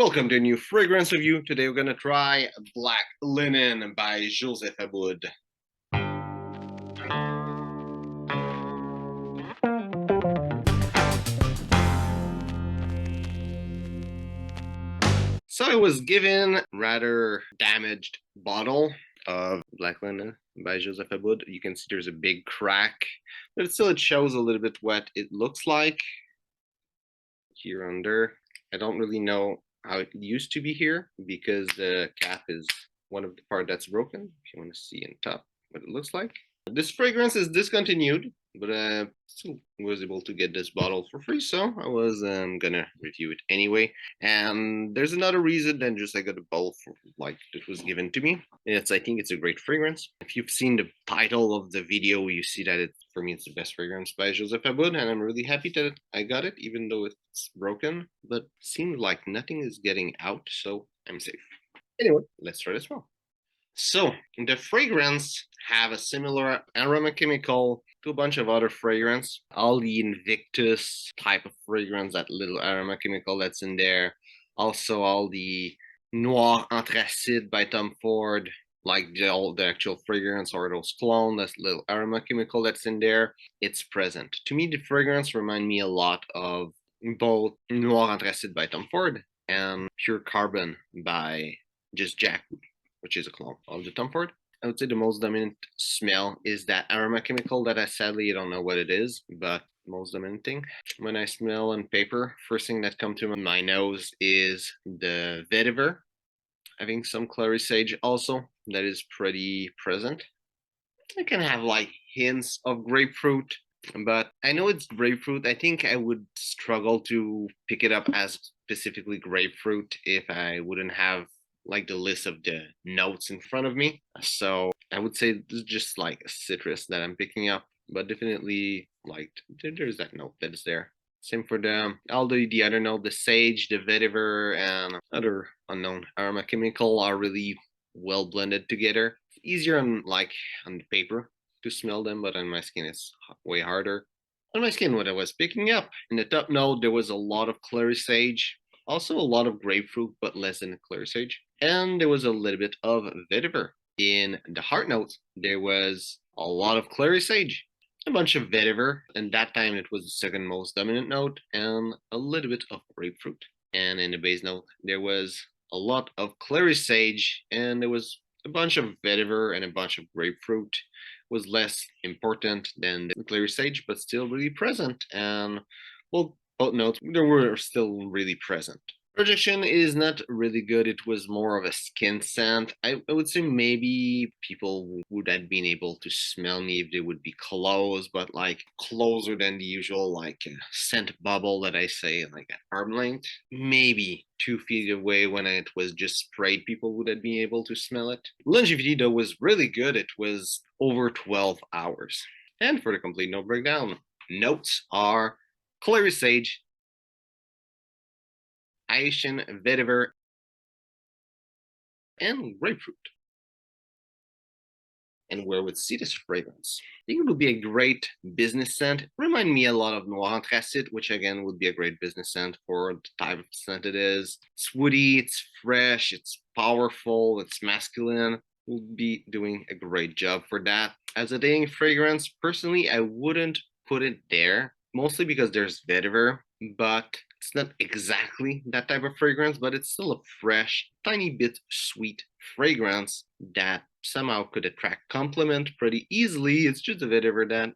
Welcome to a new fragrance review. Today we're gonna try Black Linen by Joseph Abboud. So I was given rather damaged bottle of Black Linen by Joseph Abboud. You can see there's a big crack, but it shows a little bit what it looks like here under. I don't really know how it used to be here because the cap is one of the part that's broken. If you want to see on top what it looks like. This fragrance is discontinued, but still was able to get this bottle for free, so I was gonna review it anyway. And there's another reason than just I got a bottle for like that was given to me. I think it's a great fragrance. If you've seen the title of the video, you see that for me it's the best fragrance by Joseph Abboud, and I'm really happy that I got it, even though it's broken. But it seems like nothing is getting out, so I'm safe. Anyway, let's try this one. So the fragrance have a similar aroma chemical to a bunch of other fragrance. All the Invictus type of fragrance, that little aroma chemical that's in there. Also all the Noir Anthracite by Tom Ford, like the actual fragrance or those clones, that little aroma chemical that's in there. It's present. To me, the fragrance remind me a lot of both Noir Anthracite by Tom Ford and Pure Carbon by just Jack, which is a clone of the Tom Ford. I would say the most dominant smell is that aroma chemical that I sadly don't know what it is, but most dominant thing. When I smell on paper, first thing that comes to my nose is the vetiver, having some clary sage also that is pretty present. I can have like hints of grapefruit, but I know it's grapefruit. I think I would struggle to pick it up as specifically grapefruit if I wouldn't have like the list of the notes in front of me. So I would say this is just like a citrus that I'm picking up, but definitely like there's that note that is there. Same for all the other note, the sage, the vetiver, and other unknown aroma chemical are really well blended together. It's easier on the paper to smell them, but on my skin it's way harder. On my skin, what I was picking up in the top note, there was a lot of clary sage, also a lot of grapefruit, but less than clary sage. And there was a little bit of vetiver. In the heart notes, there was a lot of clary sage, a bunch of vetiver, and that time it was the second most dominant note, and a little bit of grapefruit. And in the base note, there was a lot of clary sage, and there was a bunch of vetiver and a bunch of grapefruit. It was less important than the clary sage, but still really present. And well, both notes, they were still really present. Projection is not really good. It was more of a skin scent. I would say maybe people would have been able to smell me if they would be close, but like closer than the usual scent bubble that I say, like at arm length. Maybe 2 feet away when it was just sprayed, people would have been able to smell it. Longevity though was really good. It was over 12 hours. And for the complete note breakdown, notes are clary sage, Haitian vetiver, and grapefruit. And where would see this fragrance? I think it would be a great business scent. Remind me a lot of Noir Anthracite, which again would be a great business scent for the type of scent it is. It's woody, it's fresh, it's powerful, it's masculine. Would be doing a great job for that. As a dating fragrance, personally, I wouldn't put it there, mostly because there's vetiver, but it's not exactly that type of fragrance, but it's still a fresh, tiny bit sweet fragrance that somehow could attract compliment pretty easily. It's just a vetiver that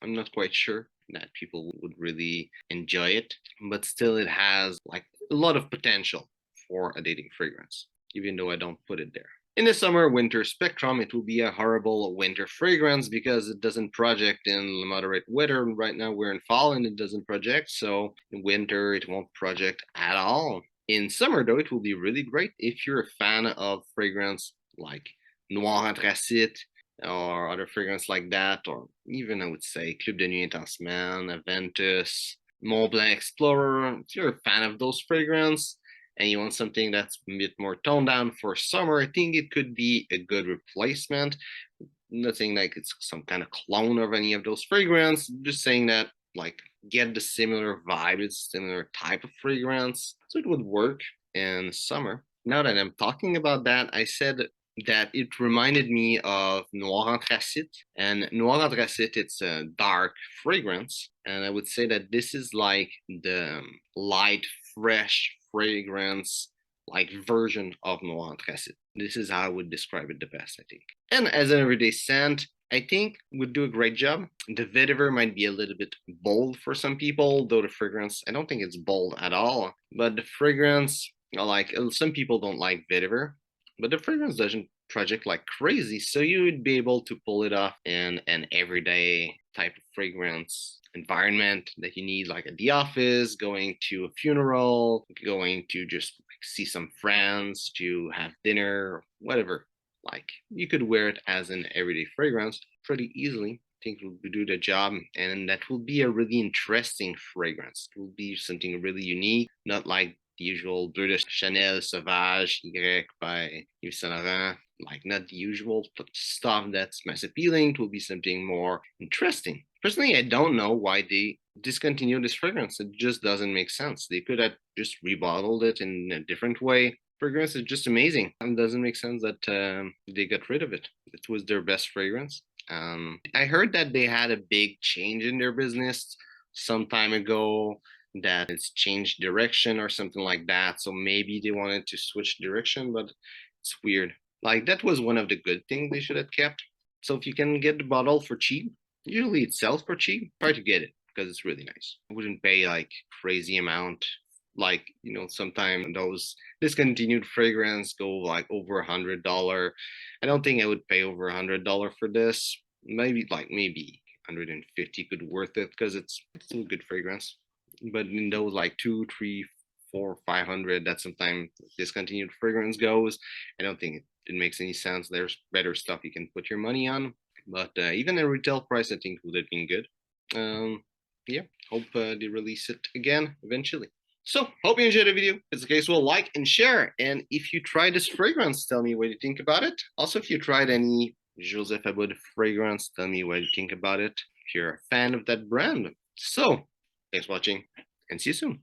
I'm not quite sure that people would really enjoy it, but still it has like a lot of potential for a dating fragrance, even though I don't put it there. In the summer-winter spectrum, it will be a horrible winter fragrance because it doesn't project in moderate weather. Right now we're in fall and it doesn't project, so in winter it won't project at all. In summer though, it will be really great if you're a fan of fragrance like Noir Anthracite or other fragrance like that, or even I would say Club de Nuit Intensement, Aventus, Mont Blanc Explorer. If you're a fan of those fragrances, and you want something that's a bit more toned down for summer, I think it could be a good replacement. Nothing like it's some kind of clone of any of those fragrances. Just saying that like get the similar vibe, it's similar type of fragrance, so it would work. in summer. Now that I'm talking about that, I said that it reminded me of Noir Anthracite. And Noir Anthracite, it's a dark fragrance. And I would say that this is like the light, fresh fragrance, like version of Noir Anthracite. This is how I would describe it the best, I think. And as an everyday scent, I think would do a great job. The vetiver might be a little bit bold for some people, though the fragrance, I don't think it's bold at all. But the fragrance, like some people don't like vetiver, but the fragrance doesn't project like crazy, so you would be able to pull it off in an everyday type of fragrance environment that you need, like at the office, going to a funeral, going to just like, see some friends, to have dinner, whatever. Like you could wear it as an everyday fragrance pretty easily. I think it will do the job, and that will be a really interesting fragrance. It will be something really unique, not like the usual Bleu de Chanel Sauvage Y by Yves Saint Laurent. Like not the usual stuff that's mass appealing. It will be something more interesting. Personally, I don't know why they discontinued this fragrance. It just doesn't make sense. They could have just rebottled it in a different way. Fragrance is just amazing. It doesn't make sense that they got rid of it. It was their best fragrance. I heard that they had a big change in their business some time ago, that it's changed direction or something like that. So maybe they wanted to switch direction, but it's weird. Like that was one of the good things they should have kept. So if you can get the bottle for cheap, usually it sells for cheap, try to get it because it's really nice. I wouldn't pay like crazy amount. Like, sometimes those discontinued fragrance go like over $100. I don't think I would pay over $100 for this. Maybe 150 could worth it because it's still good fragrance. But in those like 2, 3, 4, 500, that sometimes discontinued fragrance goes, I don't think it makes any sense. There's better stuff you can put your money on. But even a retail price, I think would have been good. Yeah, hope they release it again eventually. So, hope you enjoyed the video. If it's the case, well, like and share. And if you tried this fragrance, tell me what you think about it. Also, if you tried any Joseph Abboud fragrance, tell me what you think about it. If you're a fan of that brand. So, thanks for watching and see you soon.